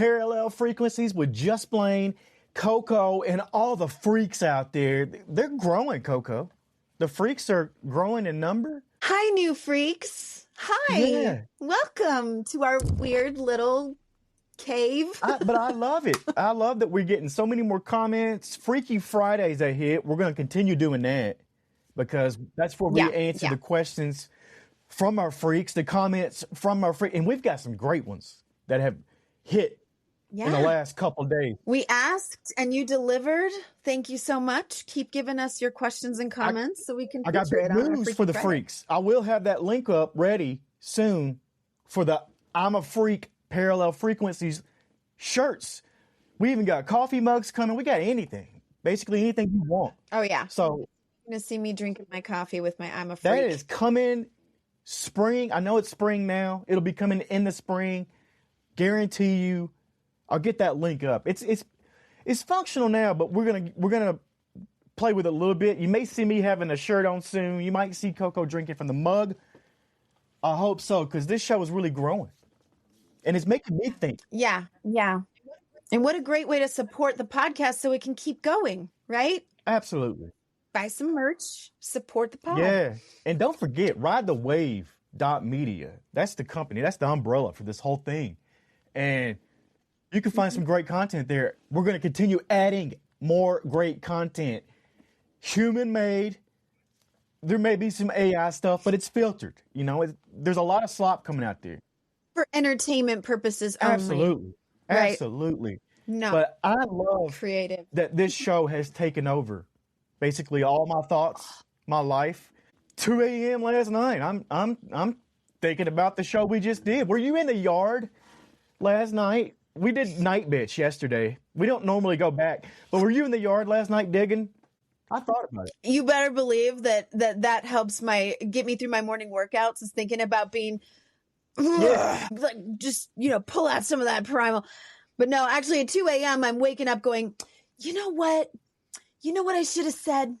parallel frequencies with Just Blane, Coco, and all the freaks out there. They're growing, Coco. The freaks are growing in number. Hi, new freaks. Hi. Yeah. Welcome to our weird little cave. But I love it. I love that we're getting so many more comments. Freaky Fridays are hit. We're going to continue doing that because that's where we answer the questions from our freaks, the comments from our freaks. And we've got some great ones that have hit in the last couple of days. We asked and you delivered. Thank you so much. Keep giving us your questions and comments so we can I got big news for the freaks. I will have that link up ready soon for the I'm a Freak Parallel Frequencies shirts. We even got coffee mugs coming. We got anything. Basically anything you want. Oh, yeah. So you're going to see me drinking my coffee with my I'm a Freak. That is coming spring. I know it's spring now. It'll be coming in the spring. Guarantee you. I'll get that link up. It's functional now, but we're gonna play with it a little bit. You may see me having a shirt on soon. You might see Coco drinking from the mug. I hope so, because this show is really growing. And it's making me think. Yeah. And what a great way to support the podcast so it can keep going, right? Absolutely. Buy some merch, support the pod. Yeah. And don't forget, ridethewave.media. That's the company. That's the umbrella for this whole thing. And you can find some great content there. We're going to continue adding more great content. Human-made. There may be some AI stuff, but it's filtered. You know, there's a lot of slop coming out there. For entertainment purposes only. Absolutely. Right? Absolutely. No. But I love creative that this show has taken over basically all my thoughts, my life. 2 a.m. last night. I'm thinking about the show we just did. Were you in the yard last night? We did Night Bitch yesterday. We don't normally go back, but were you in the yard last night digging? I thought about it. You better believe that helps get me through my morning workouts, is thinking about being like just, pull out some of that primal. But no, actually at 2 a.m. I'm waking up going, you know what I should have said?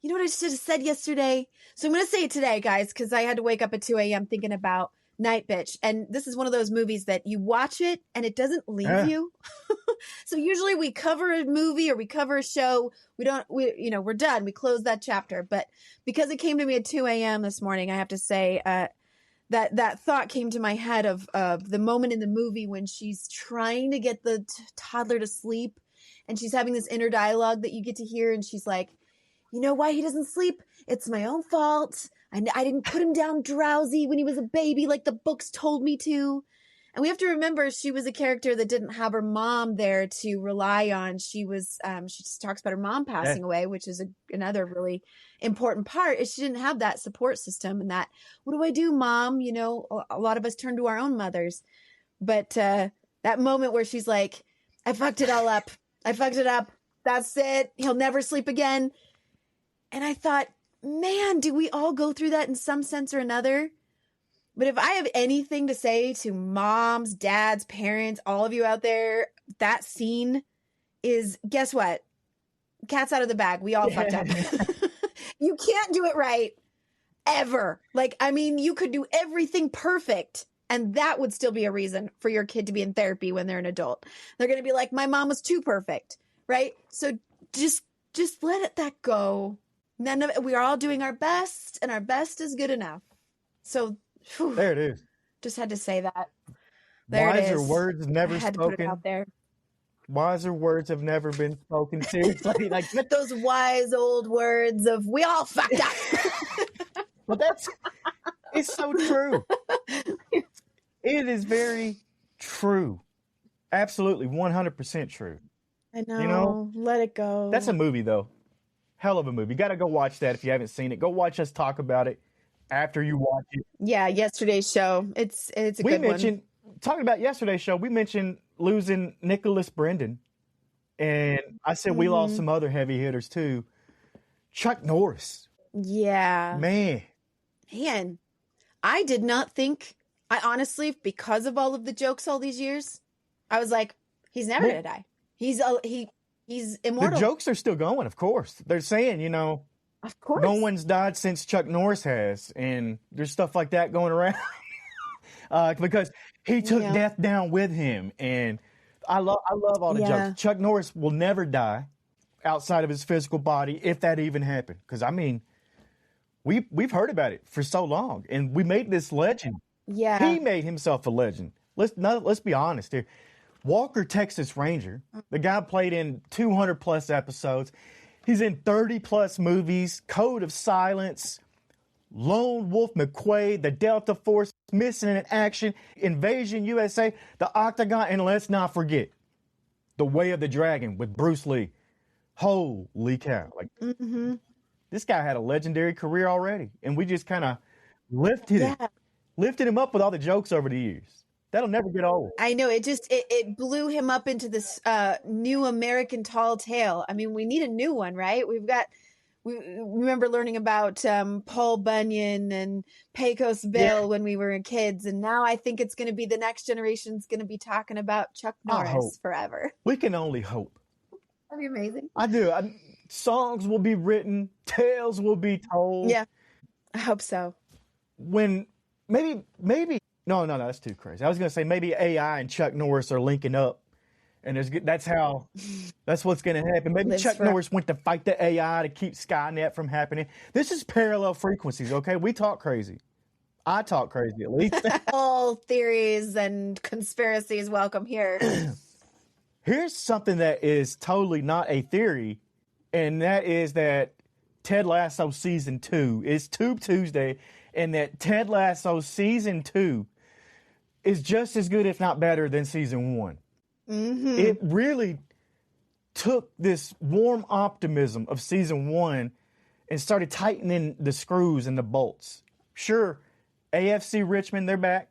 You know what I should have said yesterday? So I'm going to say it today, guys, because I had to wake up at 2 a.m. thinking about Night Bitch. And this is one of those movies that you watch it and it doesn't leave you. So usually we cover a movie or we cover a show. We're done. We close that chapter. But because it came to me at 2 a.m. this morning, I have to say that thought came to my head of the moment in the movie when she's trying to get the toddler to sleep and she's having this inner dialogue that you get to hear. And she's like, you know why he doesn't sleep? It's my own fault. I didn't put him down drowsy when he was a baby like the books told me to. And we have to remember she was a character that didn't have her mom there to rely on. She just talks about her mom passing away, which is another really important part, is she didn't have that support system and that, what do I do, Mom? A lot of us turn to our own mothers. But that moment where she's like, I fucked it all up. I fucked it up. That's it. He'll never sleep again. And I thought, man, do we all go through that in some sense or another? But if I have anything to say to moms, dads, parents, all of you out there, that scene is, guess what? Cat's out of the bag. We all fucked up. You can't do it right ever. You could do everything perfect and that would still be a reason for your kid to be in therapy when they're an adult. They're going to be like, my mom was too perfect, right? So just let that go. We are all doing our best, and our best is good enough. So there it is. Just had to say that. There it is. Wiser words never spoken. Put it out there. Wiser words have never been spoken. Seriously, with those wise old words of "we all fucked up." But it's so true. It is very true. Absolutely, 100% true. I know. Let it go. That's a movie, though. Hell of a movie. You got to go watch that if you haven't seen it. Go watch us talk about it after you watch it. Yeah, yesterday's show. It's a good one. Talking about yesterday's show, we mentioned losing Nicholas Brendan. And I said we lost some other heavy hitters, too. Chuck Norris. Yeah. Man. I did not think, I honestly, because of all of the jokes all these years, I was like, he's never going to die. He's immortal. The jokes are still going, of course. They're saying, of course, no one's died since Chuck Norris has. And there's stuff like that going around because he took death down with him. And I love all the Yeah. jokes. Chuck Norris will never die outside of his physical body, if that even happened. Because I mean, we've heard about it for so long, and we made this legend. Yeah. He made himself a legend. Let's be honest here. Walker, Texas Ranger, the guy played in 200 plus episodes. He's in 30 plus movies. Code of Silence, Lone Wolf McQuaid, the Delta Force, Missing in Action, Invasion USA, The Octagon, and let's not forget The Way of the Dragon with Bruce Lee. Holy cow. Like, this guy had a legendary career already, and we just kind of lifted him up with all the jokes over the years. That'll never get old. I know, it blew him up into this new American tall tale. I mean, we need a new one, right? We remember learning about Paul Bunyan and Pecos Bill when we were kids, and now I think it's going to be the next generation's going to be talking about Chuck Norris forever. We can only hope. That'd be amazing. I do. Songs will be written, tales will be told. Yeah, I hope so. When maybe no, that's too crazy. I was going to say maybe AI and Chuck Norris are linking up, and that's what's going to happen. Maybe Chuck Norris went to fight the AI to keep Skynet from happening. This is parallel frequencies, okay? We talk crazy. I talk crazy, at least. All theories and conspiracies welcome here. Here's something that is totally not a theory, and that is that Ted Lasso Season 2 is Tube Tuesday, and that Ted Lasso Season 2 is just as good, if not better, than Season 1. Mm-hmm. It really took this warm optimism of Season 1 and started tightening the screws and the bolts. Sure, AFC Richmond, they're back.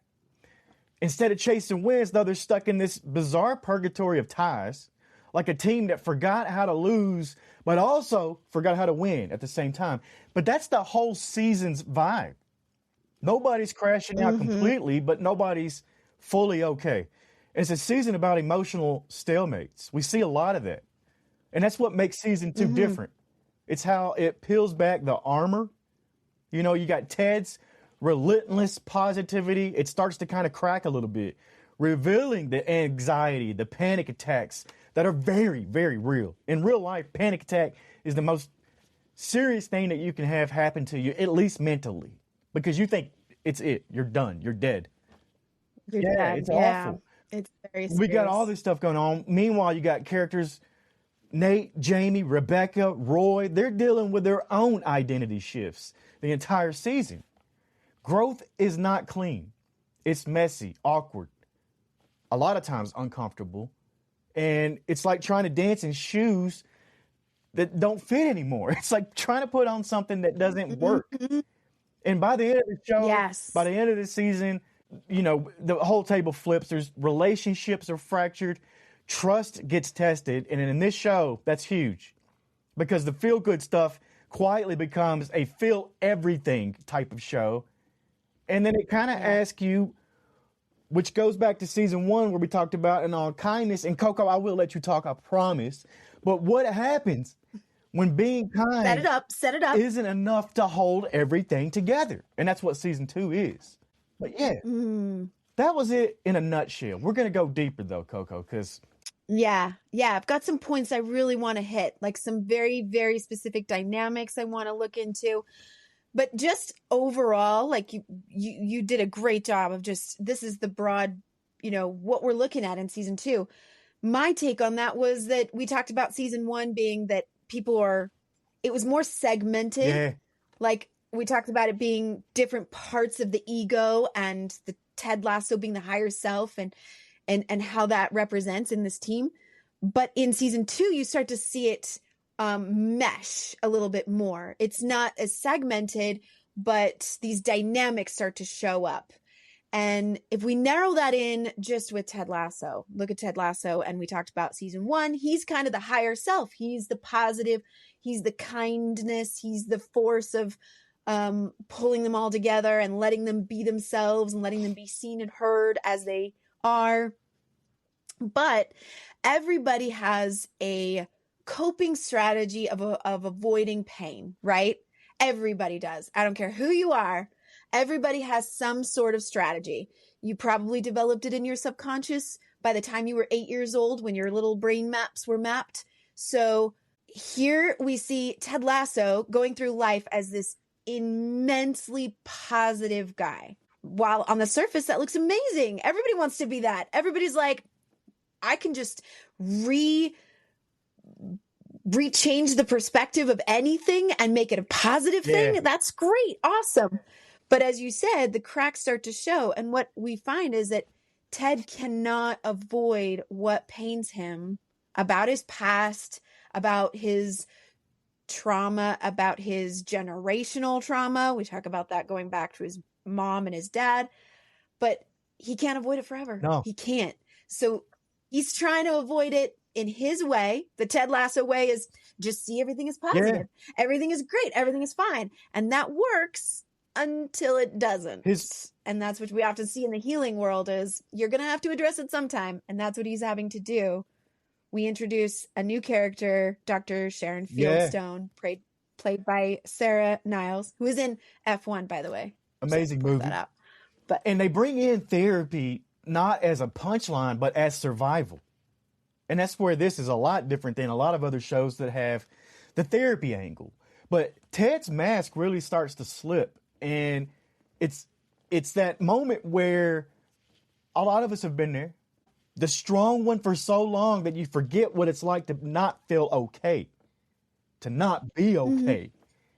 Instead of chasing wins, though, they're stuck in this bizarre purgatory of ties, like a team that forgot how to lose, but also forgot how to win at the same time. But that's the whole season's vibe. Nobody's crashing out completely, but nobody's fully okay. It's a season about emotional stalemates. We see a lot of that. And that's what makes Season 2 different. It's how it peels back the armor. You know, you got Ted's relentless positivity. It starts to kind of crack a little bit, revealing the anxiety, the panic attacks that are very, very real. In real life, panic attack is the most serious thing that you can have happen to you, at least mentally, because you think you're done, you're dead. You're dead. It's awful. It's very serious. We got all this stuff going on. Meanwhile, you got characters, Nate, Jamie, Rebecca, Roy, they're dealing with their own identity shifts the entire season. Growth is not clean. It's messy, awkward, a lot of times uncomfortable. And it's like trying to dance in shoes that don't fit anymore. It's like trying to put on something that doesn't work. And by the end of the show, by the end of the season, you know, the whole table flips. There's relationships are fractured. Trust gets tested. And in this show, that's huge because the feel good stuff quietly becomes a feel everything type of show. And then it kind of asks you, which goes back to Season 1 where we talked about in all kindness. And Coco, I will let you talk, I promise. But what happens when being kind set it up isn't enough to hold everything together? And that's what Season 2 is. But that was it in a nutshell. We're going to go deeper though, Coco, because I've got some points I really want to hit, like some very, very specific dynamics I want to look into. But just overall, like you did a great job of just, this is the broad, you know, what we're looking at in Season 2. My take on that was that we talked about Season 1 being that it was more segmented. Yeah. Like we talked about it being different parts of the ego and the Ted Lasso being the higher self and how that represents in this team. But in Season 2, you start to see it mesh a little bit more. It's not as segmented, but these dynamics start to show up. And if we narrow that in just with Ted Lasso, look at Ted Lasso, and we talked about Season 1, he's kind of the higher self. He's the positive, he's the kindness, he's the force of pulling them all together and letting them be themselves and letting them be seen and heard as they are. But everybody has a coping strategy of avoiding pain, right? Everybody does. I don't care who you are. Everybody has some sort of strategy. You probably developed it in your subconscious, by the time you were 8 years old when your little brain maps were mapped. So here we see Ted Lasso going through life as this immensely positive guy. While on the surface, that looks amazing. Everybody wants to be that. Everybody's like, I can just rechange the perspective of anything and make it a positive thing. That's great. Awesome. But as you said, the cracks start to show. And what we find is that Ted cannot avoid what pains him about his past, about his trauma, about his generational trauma. We talk about that going back to his mom and his dad, but he can't avoid it forever. No. He can't. So he's trying to avoid it in his way. The Ted Lasso way is just see everything is positive. Everything is great. Everything is fine. And that works until it doesn't. And that's what we often see in the healing world is you're going to have to address it sometime. And that's what he's having to do. We introduce a new character, Dr. Sharon Fieldstone, played by Sarah Niles, who is in F1, by the way. Amazing movie. And they bring in therapy not as a punchline, but as survival. And that's where this is a lot different than a lot of other shows that have the therapy angle. But Ted's mask really starts to slip. And it's that moment where a lot of us have been there. The strong one for so long that you forget what it's like to not feel okay, to not be okay.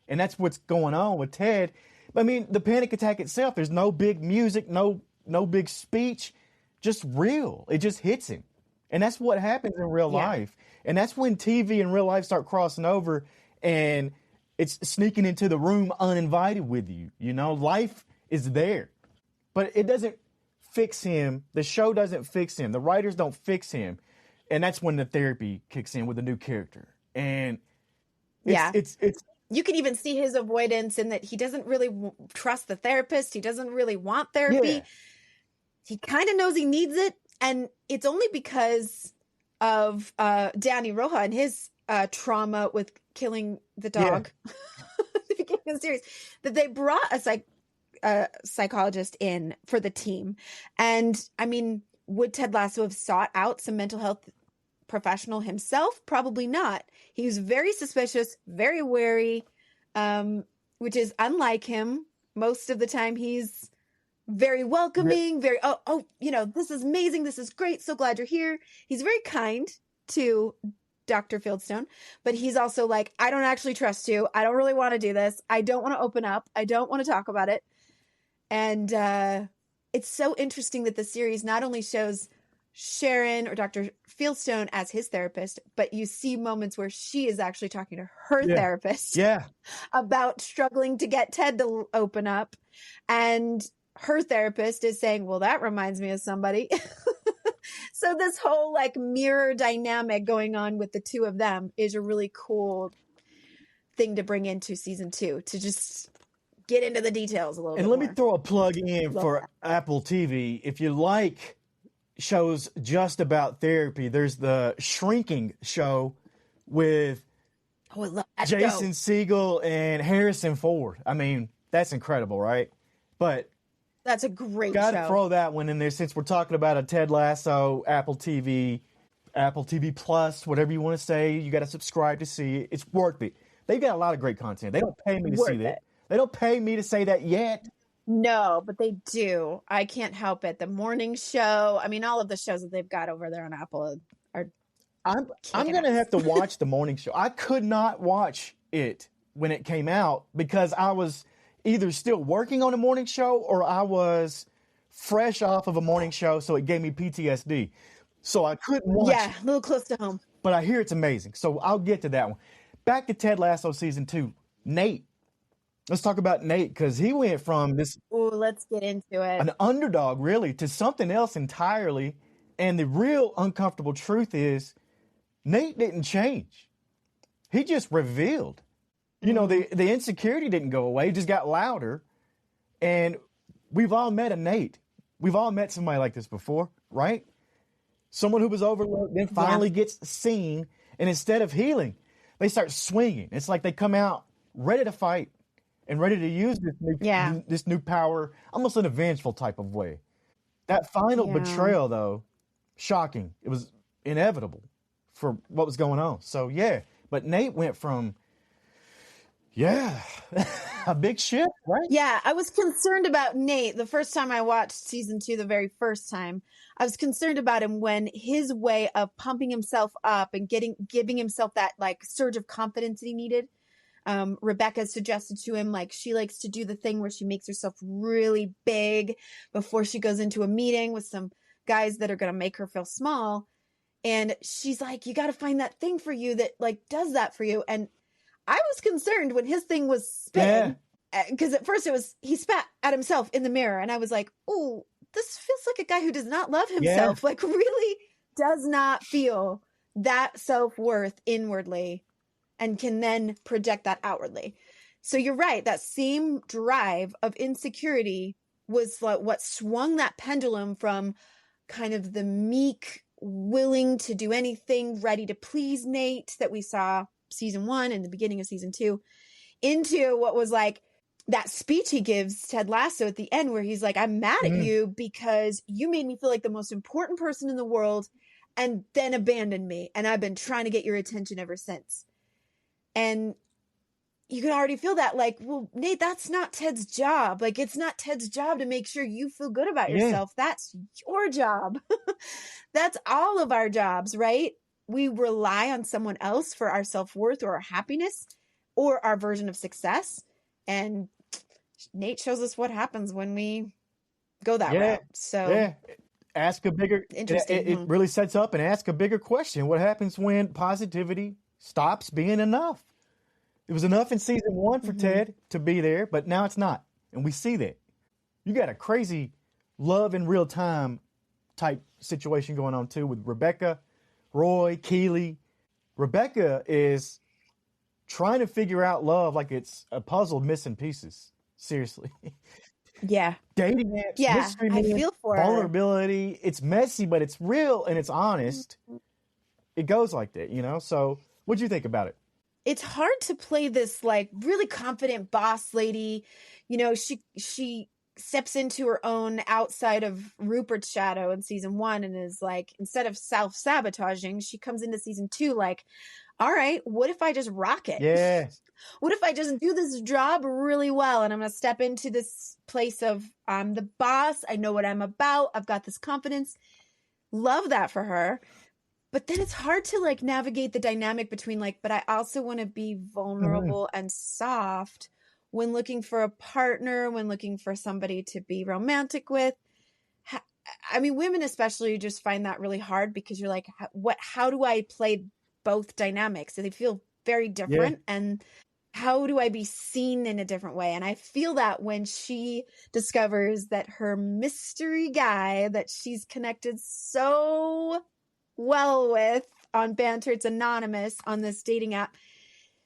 And that's what's going on with Ted. I mean, the panic attack itself, there's no big music, no big speech, just real. It just hits him. And that's what happens in real life. And that's when TV and real life start crossing over and it's sneaking into the room uninvited with you. You know, life is there, but it doesn't fix him. The show doesn't fix him. The writers don't fix him. And that's when the therapy kicks in with a new character. And it's you can even see his avoidance in that he doesn't really trust the therapist. He doesn't really want therapy. He kind of knows he needs it. And it's only because of Danny Roja and his trauma with killing the dog at the beginning of the series that they brought a psychologist in for the team. And I mean, would Ted Lasso have sought out some mental health professional himself? Probably not. He was very suspicious, very wary, which is unlike him. Most of the time he's very welcoming, very, this is amazing. This is great. So glad you're here. He's very kind to Dr. Fieldstone, but he's also like, I don't actually trust you. I don't really want to do this. I don't want to open up. I don't want to talk about it. And it's so interesting that the series not only shows Sharon or Dr. Fieldstone as his therapist, but you see moments where she is actually talking to her therapist about struggling to get Ted to open up. And her therapist is saying, well, that reminds me of somebody. So this whole like mirror dynamic going on with the two of them is a really cool thing to bring into season 2, to just get into the details a little bit And let more. me throw a plug in for Apple TV. If you like shows just about therapy, there's the Shrinking show with Jason Segel and Harrison Ford. I mean, that's incredible, right? But that's a great show. Gotta throw that one in there since we're talking about a Ted Lasso, Apple TV Plus, whatever you want to say. You got to subscribe to see it. It's worth it. They've got a lot of great content. They don't pay me to see that. They don't pay me to say that yet. No, but they do. I can't help it. The morning show. I mean, all of the shows that they've got over there on Apple are. I'm going to have to watch the morning show. I could not watch it when it came out because I was either still working on a morning show or I was fresh off of a morning show, so it gave me PTSD. So I couldn't watch it. Yeah, a little close to home. But I hear it's amazing, so I'll get to that one. Back to Ted Lasso season 2. Nate. Let's talk about Nate, because he went from this... Ooh, let's get into it. An underdog, really, to something else entirely. And the real uncomfortable truth is Nate didn't change. He just revealed. You know, the insecurity didn't go away. It just got louder. And we've all met a Nate. We've all met somebody like this before, right? Someone who was overlooked, then finally gets seen. And instead of healing, they start swinging. It's like they come out ready to fight and ready to use this new power, almost in a vengeful type of way. That final betrayal, though, shocking. It was inevitable for what was going on. So yeah, but Nate went from, a big shift, right? Yeah, I was concerned about Nate the first time I watched season 2, the very first time. I was concerned about him when his way of pumping himself up and giving himself that like surge of confidence that he needed. Rebecca suggested to him, like, she likes to do the thing where she makes herself really big before she goes into a meeting with some guys that are going to make her feel small. And she's like, you got to find that thing for you that like does that for you. And I was concerned when his thing was spitting, because at first he spat at himself in the mirror. And I was like, oh, this feels like a guy who does not love himself, like really does not feel that self-worth inwardly and can then project that outwardly. So you're right. That same drive of insecurity was like what swung that pendulum from kind of the meek, willing to do anything, ready to please Nate that we saw season 1 and the beginning of season 2, into what was like that speech he gives Ted Lasso at the end where he's like, I'm mad at you because you made me feel like the most important person in the world and then abandoned me. And I've been trying to get your attention ever since. And you can already feel that like, well, Nate, that's not Ted's job. Like, it's not Ted's job to make sure you feel good about yourself. That's your job. That's all of our jobs, right? We rely on someone else for our self-worth or our happiness or our version of success. And Nate shows us what happens when we go that route. So ask a bigger, it really sets up and ask a bigger question. What happens when positivity stops being enough? It was enough in season 1 for Ted to be there, but now it's not. And we see that. You got a crazy love in real time type situation going on too with Rebecca, Roy, Keely. Rebecca is trying to figure out love like it's a puzzle missing pieces. Seriously. Yeah. Dating apps, mystery I men, feel for vulnerability. Her. It's messy, but it's real and it's honest. It goes like that, you know? So what'd you think about it? It's hard to play this like really confident boss lady. You know, she steps into her own outside of Rupert's shadow in season 1 and is like, instead of self-sabotaging, she comes into season 2 like, all right, what if I just rock it? Yeah. What if I just do this job really well and I'm going to step into this place of I'm the boss. I know what I'm about. I've got this confidence. Love that for her. But then it's hard to like navigate the dynamic between like, but I also want to be vulnerable and soft when looking for a partner, when looking for somebody to be romantic with. I mean, women especially just find that really hard because you're like, how do I play both dynamics? So they feel very different. And how do I be seen in a different way? And I feel that when she discovers that her mystery guy that she's connected so well with on Banter, it's anonymous on this dating app,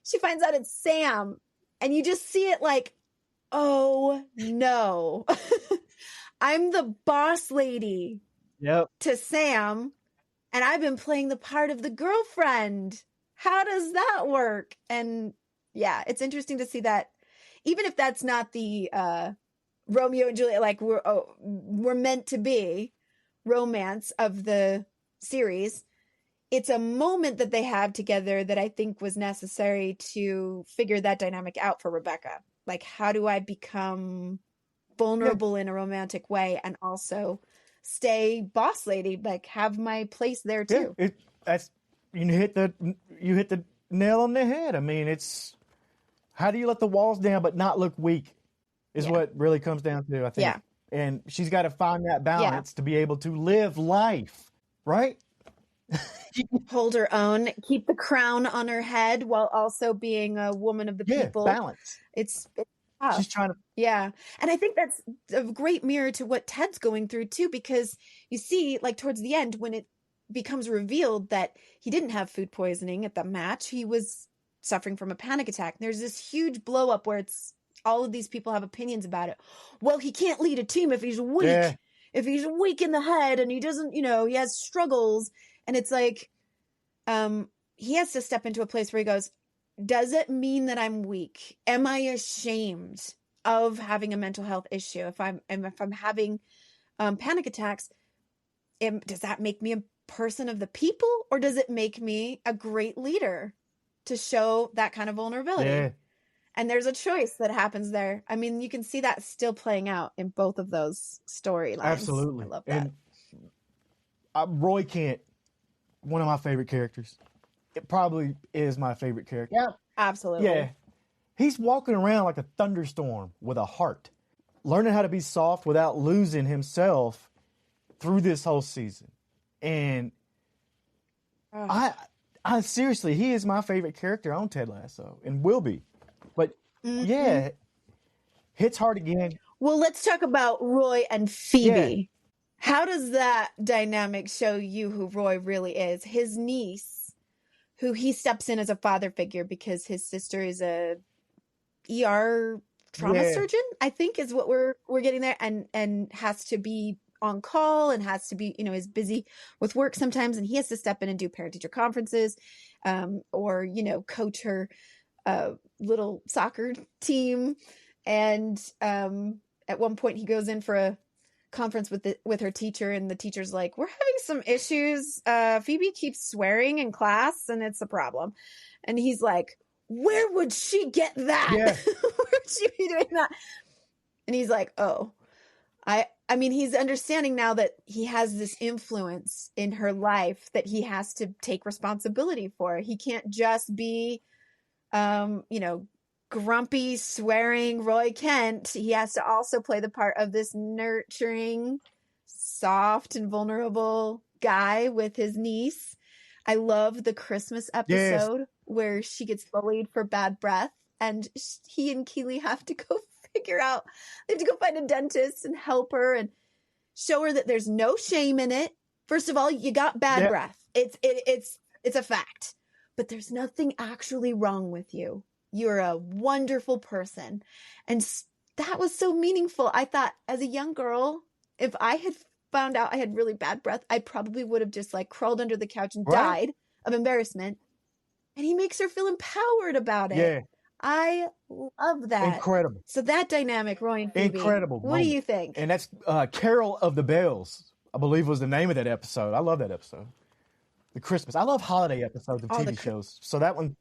she finds out it's Sam. And you just see it like, oh no, I'm the boss lady to Sam. And I've been playing the part of the girlfriend. How does that work? And yeah, it's interesting to see that, even if that's not the Romeo and Juliet, like we're meant to be romance of the series, it's a moment that they have together that I think was necessary to figure that dynamic out for Rebecca. Like, how do I become vulnerable in a romantic way and also stay boss lady, like have my place there too? You hit the nail on the head. I mean, it's how do you let the walls down but not look weak is what really comes down to, I think. Yeah. And she's got to find that balance to be able to live life, right? Hold her own, keep the crown on her head while also being a woman of the people. Balance. It's she's trying to. Yeah. And I think that's a great mirror to what Ted's going through too, because you see, like towards the end, when it becomes revealed that he didn't have food poisoning at the match, he was suffering from a panic attack. There's this huge blow up where it's all of these people have opinions about it. Well, he can't lead a team if he's weak. Yeah. If he's weak in the head and he doesn't, he has struggles. And it's like, he has to step into a place where he goes, does it mean that I'm weak? Am I ashamed of having a mental health issue? If I'm having panic attacks, does that make me a person of the people, or does it make me a great leader to show that kind of vulnerability? Yeah. And there's a choice that happens there. I mean, you can see that still playing out in both of those storylines. Absolutely. I love that. And Roy Kent, one of my favorite characters. It probably is my favorite character. Yeah, absolutely. Yeah. He's walking around like a thunderstorm with a heart, learning how to be soft without losing himself through this whole season. And I seriously, he is my favorite character on Ted Lasso and will be. But yeah, hits hard again. Well, let's talk about Roy and Phoebe. Yeah. How does that dynamic show you who Roy really is? His niece, who he steps in as a father figure because his sister is a ER trauma surgeon, I think is what we're getting there, and has to be on call and has to be, is busy with work sometimes, and he has to step in and do parent teacher conferences, or coach her little soccer team. And at one point he goes in for a conference with her teacher, and the teacher's like, we're having some issues. Phoebe keeps swearing in class and it's a problem. And he's like, where would she get that? Yeah. Where would she be doing that? And he's like, oh, I mean, he's understanding now that he has this influence in her life that he has to take responsibility for. He can't just be, grumpy, swearing Roy Kent. He has to also play the part of this nurturing, soft and vulnerable guy with his niece. I love the Christmas episode where she gets bullied for bad breath, and he and Keely have to go figure out, they have to go find a dentist and help her and show her that there's no shame in it. First of all, you got bad breath. It's a fact, but there's nothing actually wrong with you. You're a wonderful person. And that was so meaningful. I thought as a young girl, if I had found out I had really bad breath, I probably would have just crawled under the couch and died of embarrassment. And he makes her feel empowered about it. Yeah. I love that. Incredible. So that dynamic, Roy and Phoebe. Incredible. What do you think? And that's Carol of the Bells, I believe was the name of that episode. I love that episode. The Christmas. I love holiday episodes of TV shows. So that one,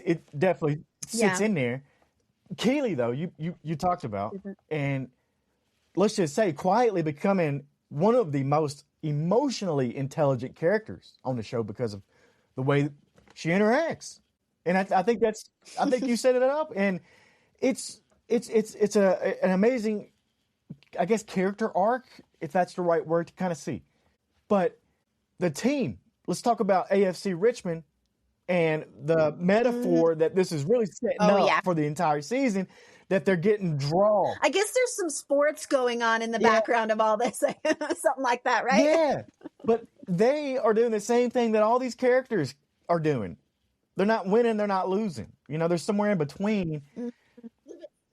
it definitely sits in there. Keely, though, you talked about, and let's just say quietly becoming one of the most emotionally intelligent characters on the show because of the way she interacts. And I think you set it up, and it's an amazing, I guess, character arc, if that's the right word to kind of see. But the team, let's talk about AFC Richmond and the metaphor that this is really setting up for the entire season, that they're getting drawn. I guess there's some sports going on in the background of all this, something like that, right? Yeah, but they are doing the same thing that all these characters are doing. They're not winning, they're not losing. They're somewhere in between. A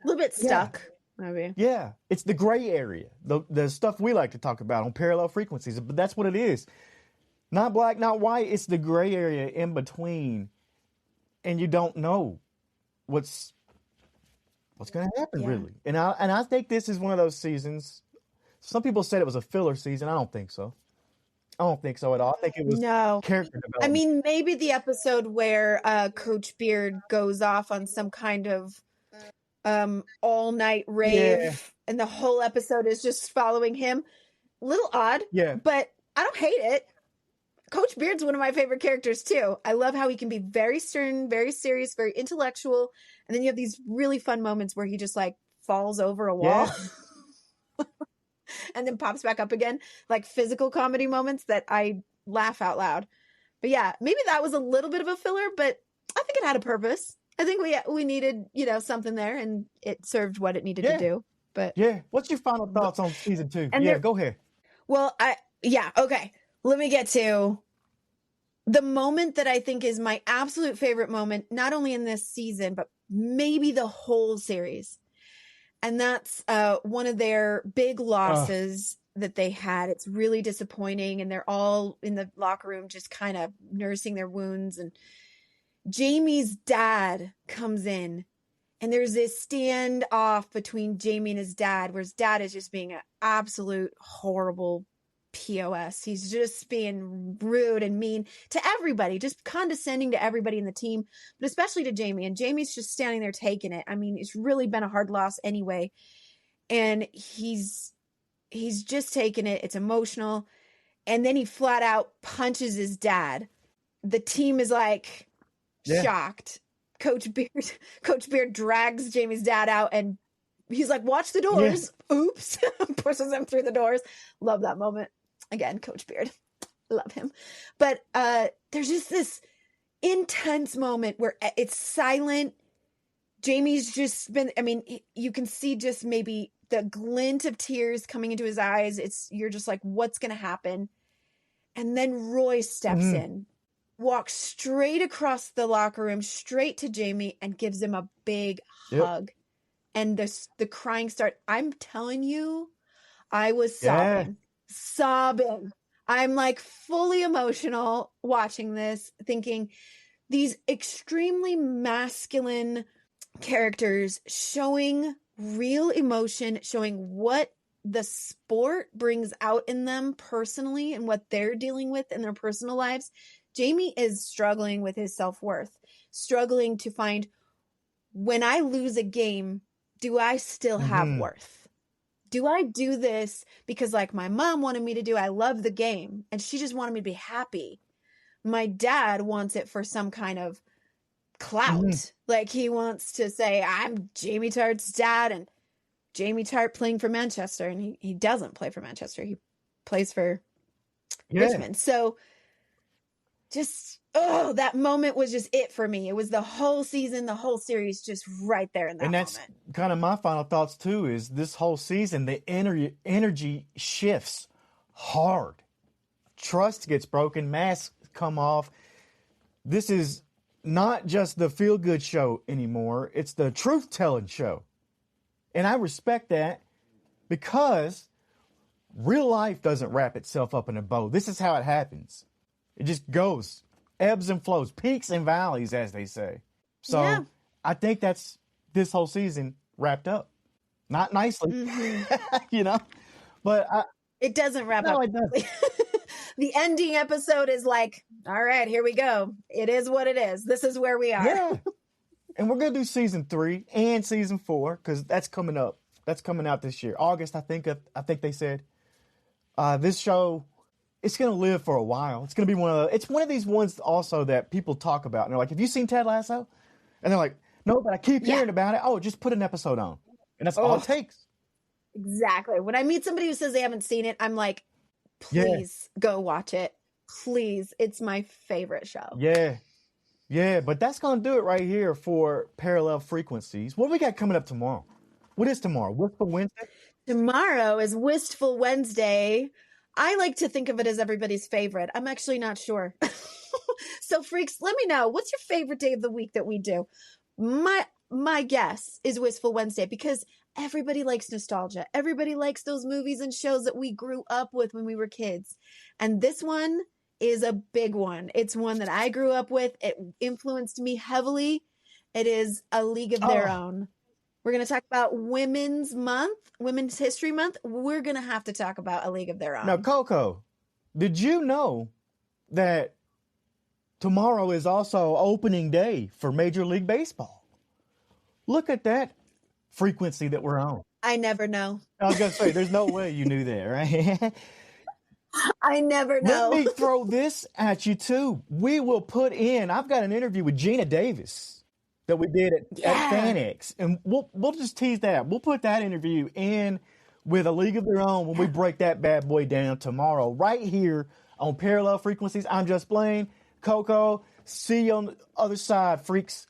little bit stuck, maybe. Yeah, it's the gray area, the stuff we like to talk about on parallel frequencies, but that's what it is. Not black, not white, it's the gray area in between, and you don't know what's going to happen, really. And I think this is one of those seasons. Some people said it was a filler season. I don't think so. I don't think so at all. I think it was character development. I mean, maybe the episode where Coach Beard goes off on some kind of all-night rave, and the whole episode is just following him. Little odd, but I don't hate it. Coach Beard's one of my favorite characters, too. I love how he can be very stern, very serious, very intellectual, and then you have these really fun moments where he just, falls over a wall. And then pops back up again, like physical comedy moments that I laugh out loud. But yeah, maybe that was a little bit of a filler, but I think it had a purpose. I think we needed, something there, and it served what it needed to do. But what's your final thoughts on season 2? Go ahead. Well, okay. Let me get to the moment that I think is my absolute favorite moment, not only in this season, but maybe the whole series. And that's one of their big losses that they had. It's really disappointing. And they're all in the locker room just kind of nursing their wounds. And Jamie's dad comes in. And there's this standoff between Jamie and his dad, where his dad is just being an absolute horrible POS. He's just being rude and mean to everybody, just condescending to everybody in the team, but especially to Jamie. And Jamie's just standing there taking it. I mean, it's really been a hard loss anyway. And he's just taking it. It's emotional. And then he flat out punches his dad. The team is like shocked. Coach Beard drags Jamie's dad out and he's like, watch the doors. Oops. Pushes him through the doors. Love that moment. Again, Coach Beard. Love him. But there's just this intense moment where it's silent. Jamie's just been, I mean, you can see just maybe the glint of tears coming into his eyes. You're just like, what's going to happen? And then Roy steps in, walks straight across the locker room, straight to Jamie, and gives him a big hug. And the crying starts. I'm telling you, I was sobbing. I'm like fully emotional watching this, thinking these extremely masculine characters showing real emotion, showing what the sport brings out in them personally and what they're dealing with in their personal lives. Jamie is struggling with his self-worth, struggling to find, when I lose a game, do I still have worth? Do I do this because like my mom wanted me to do, I love the game and she just wanted me to be happy. My dad wants it for some kind of clout. Like he wants to say, I'm Jamie Tartt's dad and Jamie Tartt playing for Manchester. And he doesn't play for Manchester. He plays for Richmond. So just, that moment was just it for me. It was the whole season, the whole series, just right there in that moment. And that's kind of my final thoughts too, is this whole season, the energy shifts hard. Trust gets broken, masks come off. This is not just the feel-good show anymore. It's the truth-telling show. And I respect that because real life doesn't wrap itself up in a bow. This is how it happens. It just goes, ebbs and flows, peaks and valleys, as they say. So I think that's this whole season wrapped up. Not nicely, you know, but it doesn't wrap up. It doesn't. The ending episode is like, all right, here we go. It is what it is. This is where we are. Yeah. And we're going to do season 3 and season 4 because that's coming up. That's coming out this year. August, I think they said. This show, it's going to live for a while. It's going to be it's one of these ones also that people talk about. And they're like, have you seen Ted Lasso? And they're like, no, but I keep hearing about it. Oh, just put an episode on. And that's all it takes. Exactly. When I meet somebody who says they haven't seen it, I'm like, please go watch it. Please. It's my favorite show. Yeah. Yeah, but that's going to do it right here for Parallel Frequencies. What do we got coming up tomorrow? What is tomorrow? Wistful Wednesday? Tomorrow is Wistful Wednesday. I like to think of it as everybody's favorite. I'm actually not sure. So freaks, let me know. What's your favorite day of the week that we do? My guess is Wistful Wednesday because everybody likes nostalgia. Everybody likes those movies and shows that we grew up with when we were kids. And this one is a big one. It's one that I grew up with. It influenced me heavily. It is A League of Their Own. We're going to talk about Women's History Month. We're going to have to talk about A League of Their Own. Now, Coco, did you know that tomorrow is also opening day for Major League Baseball? Look at that frequency that we're on. I never know. I was going to say, there's no way you knew that, right? I never know. Let me throw this at you too. We will put in, I've got an interview with Gina Davis that we did at FanX, and we'll just tease that. We'll put that interview in with A League of Their Own when we break that bad boy down tomorrow, right here on Parallel Frequencies. I'm Just Blane. Coco, see you on the other side, freaks.